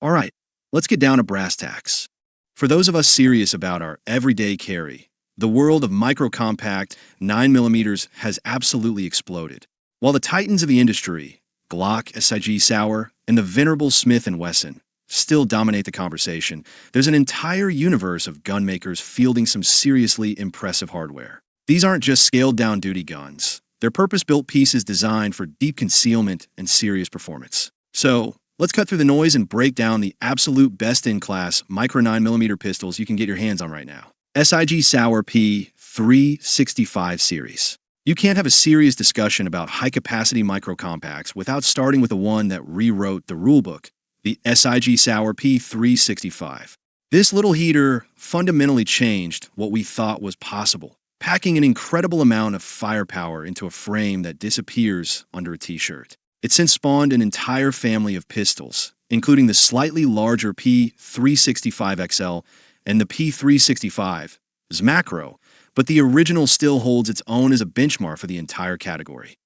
Alright, let's get down to brass tacks. For those of us serious about our everyday carry, the world of micro-compact 9mm has absolutely exploded. While the titans of the industry, Glock, SIG, Sauer, and the venerable Smith & Wesson, still dominate the conversation, there's an entire universe of gun makers fielding some seriously impressive hardware. These aren't just scaled-down duty guns. They're purpose-built pieces designed for deep concealment and serious performance. So, let's cut through the noise and break down the absolute best-in-class micro 9mm pistols you can get your hands on right now. SIG Sauer P365 series. You can't have a serious discussion about high-capacity micro-compacts without starting with the one that rewrote the rulebook, the SIG Sauer P365. This little heater fundamentally changed what we thought was possible, packing an incredible amount of firepower into a frame that disappears under a t-shirt. It since spawned an entire family of pistols, including the slightly larger P365XL and the P365 Mako, but the original still holds its own as a benchmark for the entire category.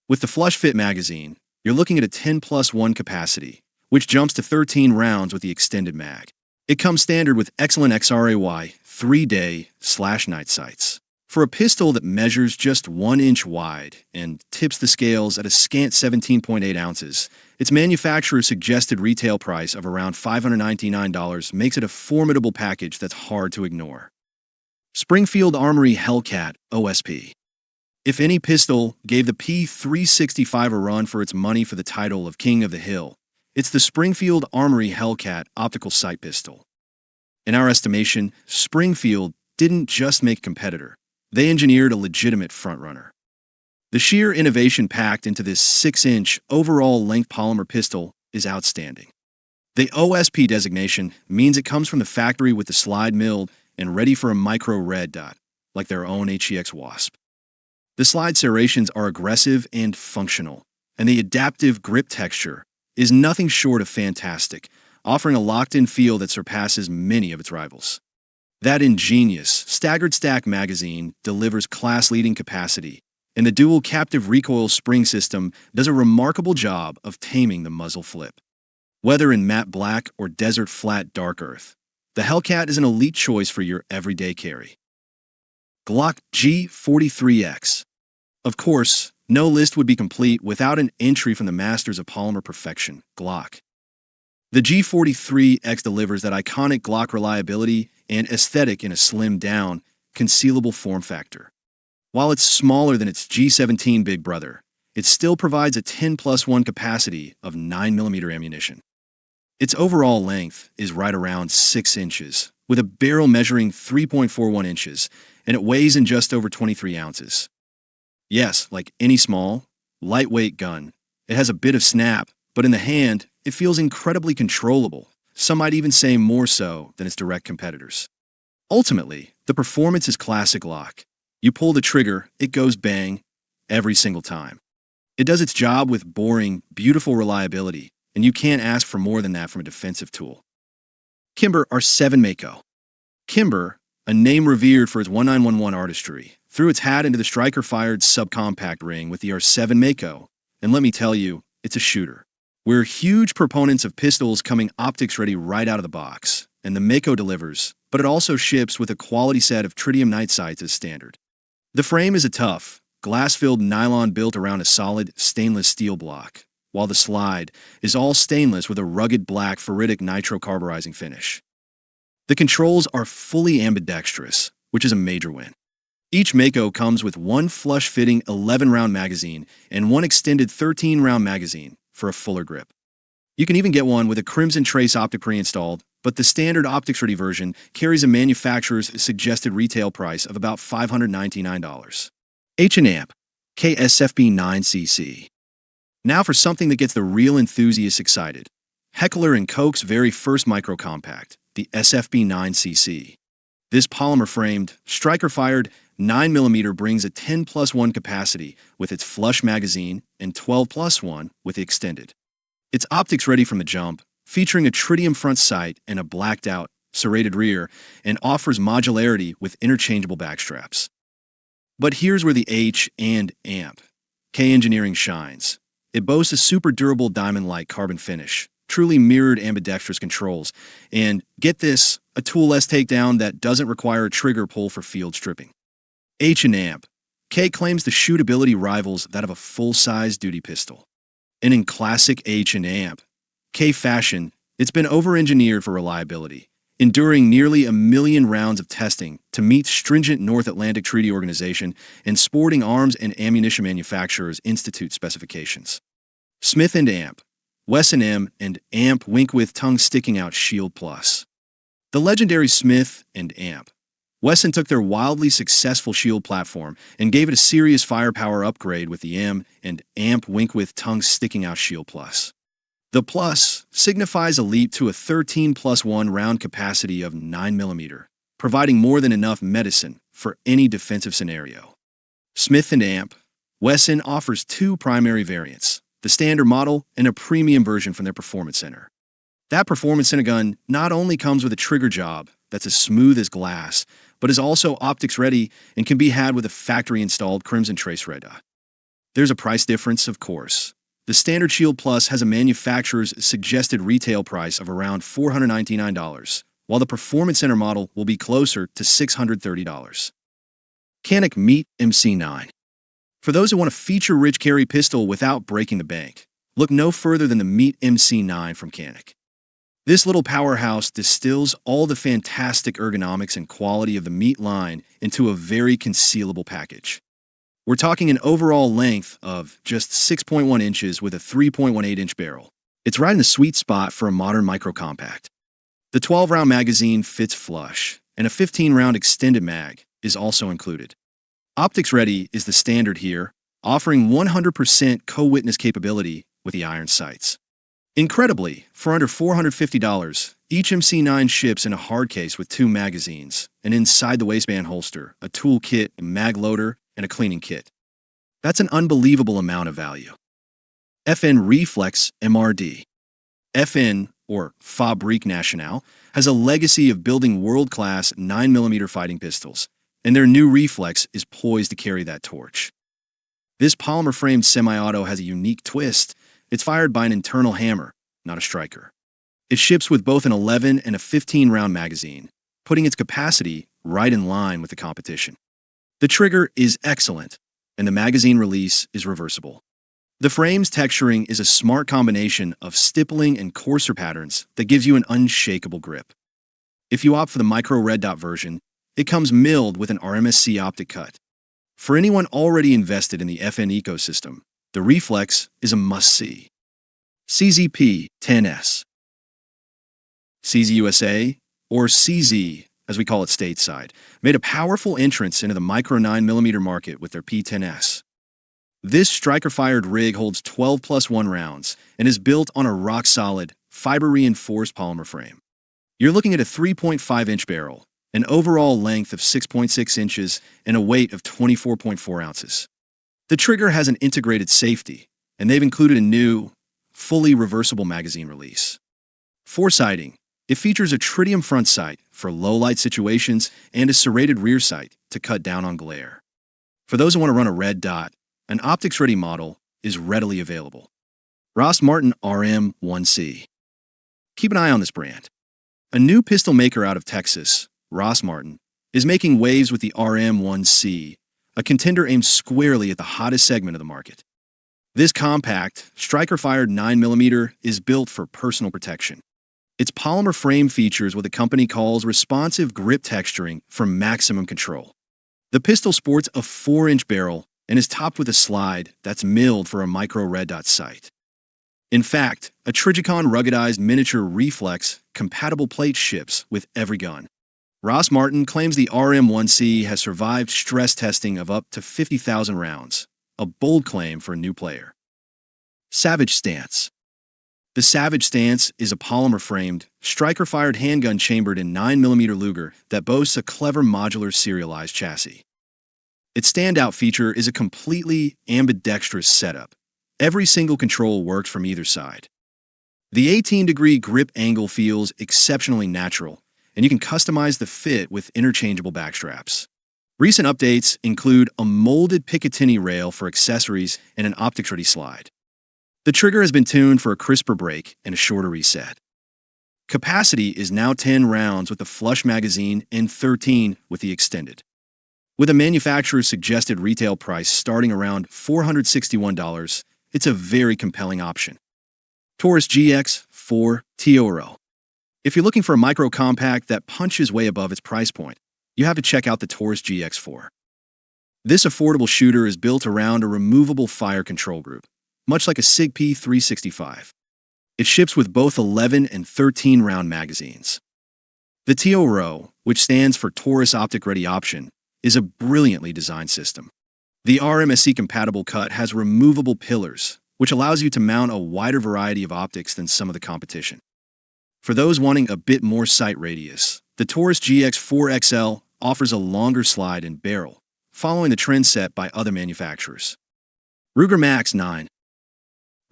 With the flush-fit magazine, you're looking at a 10+1 capacity, which jumps to 13 rounds with the extended mag. It comes standard with excellent XRAY 3-day/night sights. For a pistol that measures just 1 inch wide and tips the scales at a scant 17.8 ounces, its manufacturer's suggested retail price of around $599 makes it a formidable package that's hard to ignore. Springfield Armory Hellcat OSP. If any pistol gave the P365 a run for its money for the title of King of the Hill, it's the Springfield Armory Hellcat optical sight pistol. In our estimation, Springfield didn't just make a competitor. They engineered a legitimate frontrunner. The sheer innovation packed into this 6-inch overall length polymer pistol is outstanding. The OSP designation means it comes from the factory with the slide milled and ready for a micro red dot, like their own HEX Wasp. The slide serrations are aggressive and functional, and the adaptive grip texture is nothing short of fantastic, offering a locked-in feel that surpasses many of its rivals. That ingenious, staggered stack magazine delivers class-leading capacity, and the dual captive recoil spring system does a remarkable job of taming the muzzle flip. Whether in matte black or desert flat dark earth, the Hellcat is an elite choice for your everyday carry. Glock G43X. Of course, no list would be complete without an entry from the masters of polymer perfection, Glock. The G43X delivers that iconic Glock reliability and aesthetic in a slimmed-down, concealable form factor. While it's smaller than its G17 big brother, it still provides a 10+1 capacity of 9mm ammunition. Its overall length is right around 6 inches, with a barrel measuring 3.41 inches, and it weighs in just over 23 ounces. Yes, like any small, lightweight gun, it has a bit of snap, but in the hand, it feels incredibly controllable. Some might even say more so than its direct competitors. Ultimately, the performance is classic Glock. You pull the trigger, it goes bang, every single time. It does its job with boring, beautiful reliability, and you can't ask for more than that from a defensive tool. Kimber R7 Mako. Kimber, a name revered for its 1911 artistry, threw its hat into the striker-fired subcompact ring with the R7 Mako, and let me tell you, it's a shooter. We're huge proponents of pistols coming optics ready right out of the box, and the Mako delivers, but it also ships with a quality set of tritium night sights as standard. The frame is a tough, glass-filled nylon built around a solid stainless steel block, while the slide is all stainless with a rugged black ferritic nitro-carburizing finish. The controls are fully ambidextrous, which is a major win. Each Mako comes with one flush-fitting 11-round magazine and one extended 13-round magazine for a fuller grip. You can even get one with a Crimson Trace optic pre-installed, but the standard optics-ready version carries a manufacturer's suggested retail price of about $599. H&AMP KSFB 9cc. Now for something that gets the real enthusiasts excited. Heckler & Koch's very first micro-compact, the SFB 9cc. This polymer-framed, striker-fired 9mm brings a 10+1 capacity with its flush magazine and 12+1 with the extended. It's optics ready from the jump, featuring a tritium front sight and a blacked-out, serrated rear, and offers modularity with interchangeable backstraps. But here's where the H and AMP K engineering shines. It boasts a super durable diamond-like carbon finish, truly mirrored ambidextrous controls, and, get this, a toolless takedown that doesn't require a trigger pull for field stripping. H and Amp. K claims the shootability rivals that of a full-size duty pistol. And in classic H and Amp, K fashion, it's been over-engineered for reliability, enduring nearly 1 million rounds of testing to meet stringent North Atlantic Treaty Organization and Sporting Arms and Ammunition Manufacturers Institute specifications. Smith and Amp. Wesson M and Amp wink with tongue sticking out Shield Plus. The legendary Smith and Amp. Wesson took their wildly successful Shield platform and gave it a serious firepower upgrade with the M and Amp wink with tongue sticking out Shield Plus. The plus signifies a leap to a 13+1 round capacity of 9mm, providing more than enough medicine for any defensive scenario. Smith and Amp. Wesson offers 2 primary variants, the standard model and a premium version from their Performance Center. That Performance Center gun not only comes with a trigger job that's as smooth as glass, but is also optics ready and can be had with a factory-installed Crimson Trace red dot. There's a price difference, of course. The standard Shield Plus has a manufacturer's suggested retail price of around $499, while the Performance Center model will be closer to $630. Canik Mete MC9. For those who want a feature-rich carry pistol without breaking the bank, look no further than the Mete MC9 from Canik. This little powerhouse distills all the fantastic ergonomics and quality of the Mete line into a very concealable package. We're talking an overall length of just 6.1 inches with a 3.18-inch barrel. It's right in the sweet spot for a modern micro-compact. The 12-round magazine fits flush, and a 15-round extended mag is also included. Optics ready is the standard here, offering 100% co-witness capability with the iron sights. Incredibly, for under $450, each MC9 ships in a hard case with 2 magazines, an inside-the-waistband holster, a tool kit, a mag loader, and a cleaning kit. That's an unbelievable amount of value. FN Reflex MRD. FN, or Fabrique Nationale, has a legacy of building world-class 9mm fighting pistols, and their new Reflex is poised to carry that torch. This polymer-framed semi-auto has a unique twist. It's fired by an internal hammer, not a striker. It ships with both an 11 and a 15-round magazine, putting its capacity right in line with the competition. The trigger is excellent, and the magazine release is reversible. The frame's texturing is a smart combination of stippling and coarser patterns that gives you an unshakable grip. If you opt for the micro red dot version, it comes milled with an RMSC optic cut. For anyone already invested in the FN ecosystem, the Reflex is a must-see. CZP 10S. CZUSA, or CZ, as we call it stateside, made a powerful entrance into the micro 9mm market with their P10S. This striker-fired rig holds 12+1 rounds and is built on a rock-solid, fiber-reinforced polymer frame. You're looking at a 3.5-inch barrel, an overall length of 6.6 inches, and a weight of 24.4 ounces. The trigger has an integrated safety, and they've included a new, fully reversible magazine release. Foresighting. It features a tritium front sight for low-light situations and a serrated rear sight to cut down on glare. For those who want to run a red dot, an optics-ready model is readily available. Rost Martin RM1C. Keep an eye on this brand. A new pistol maker out of Texas, Rost Martin, is making waves with the RM1C, a contender aimed squarely at the hottest segment of the market. This compact, striker-fired 9mm is built for personal protection. Its polymer frame features what the company calls responsive grip texturing for maximum control. The pistol sports a 4-inch barrel and is topped with a slide that's milled for a micro red dot sight. In fact, a Trigicon ruggedized miniature Reflex compatible plate ships with every gun. Rost Martin claims the RM1C has survived stress testing of up to 50,000 rounds, a bold claim for a new player. Savage Stance. The Savage Stance is a polymer-framed, striker-fired handgun chambered in 9mm Luger that boasts a clever modular serialized chassis. Its standout feature is a completely ambidextrous setup. Every single control works from either side. The 18-degree grip angle feels exceptionally natural, and you can customize the fit with interchangeable backstraps. Recent updates include a molded Picatinny rail for accessories and an optics-ready slide. The trigger has been tuned for a crisper break and a shorter reset. Capacity is now 10 rounds with the flush magazine and 13 with the extended. With a manufacturer's suggested retail price starting around $461, it's a very compelling option. Taurus GX4 T.O.R.O. If you're looking for a micro-compact that punches way above its price point, you have to check out the Taurus GX4. This affordable shooter is built around a removable fire control group, much like a SIG P365. It ships with both 11 and 13 round magazines. The T.O.R.O, which stands for Taurus Optic Ready Option, is a brilliantly designed system. The RMSE-compatible cut has removable pillars, which allows you to mount a wider variety of optics than some of the competition. For those wanting a bit more sight radius, the Taurus GX4 XL offers a longer slide and barrel, following the trend set by other manufacturers. Ruger Max 9.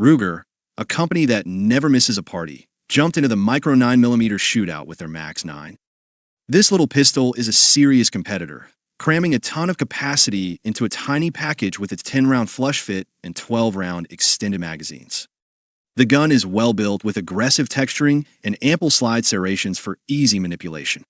Ruger, a company that never misses a party, jumped into the micro 9mm shootout with their Max 9. This little pistol is a serious competitor, cramming a ton of capacity into a tiny package with its 10-round flush fit and 12-round extended magazines. The gun is well built with aggressive texturing and ample slide serrations for easy manipulation.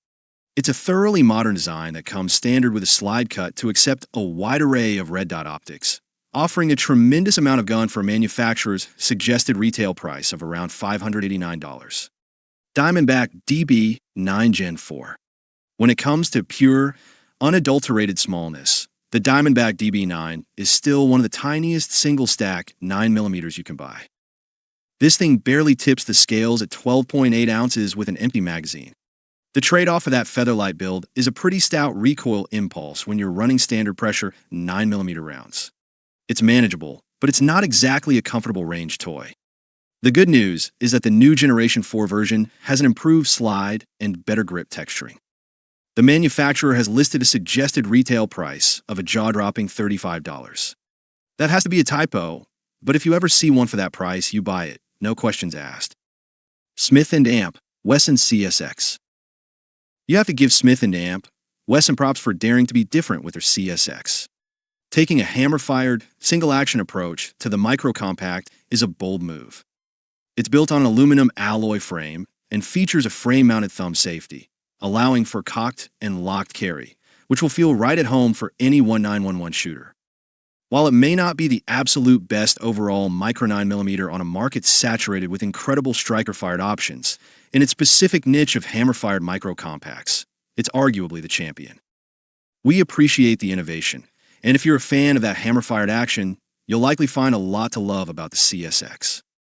It's a thoroughly modern design that comes standard with a slide cut to accept a wide array of red dot optics, offering a tremendous amount of gun for a manufacturer's suggested retail price of around $589. Diamondback DB9 Gen 4. When it comes to pure, unadulterated smallness, the Diamondback DB9 is still one of the tiniest single-stack 9mm you can buy. This thing barely tips the scales at 12.8 ounces with an empty magazine. The trade-off for that featherlight build is a pretty stout recoil impulse when you're running standard pressure 9mm rounds. It's manageable, but it's not exactly a comfortable range toy. The good news is that the new Generation 4 version has an improved slide and better grip texturing. The manufacturer has listed a suggested retail price of a jaw-dropping $35. That has to be a typo, but if you ever see one for that price, you buy it, no questions asked. Smith & Amp Wesson CSX. You have to give Smith & Amp Wesson props for daring to be different with their CSX. Taking a hammer-fired, single-action approach to the micro-compact is a bold move. It's built on an aluminum alloy frame and features a frame-mounted thumb safety, allowing for cocked and locked carry, which will feel right at home for any 1911 shooter. While it may not be the absolute best overall micro 9mm on a market saturated with incredible striker-fired options, in its specific niche of hammer-fired micro-compacts, it's arguably the champion. We appreciate the innovation, and if you're a fan of that hammer-fired action, you'll likely find a lot to love about the CSX.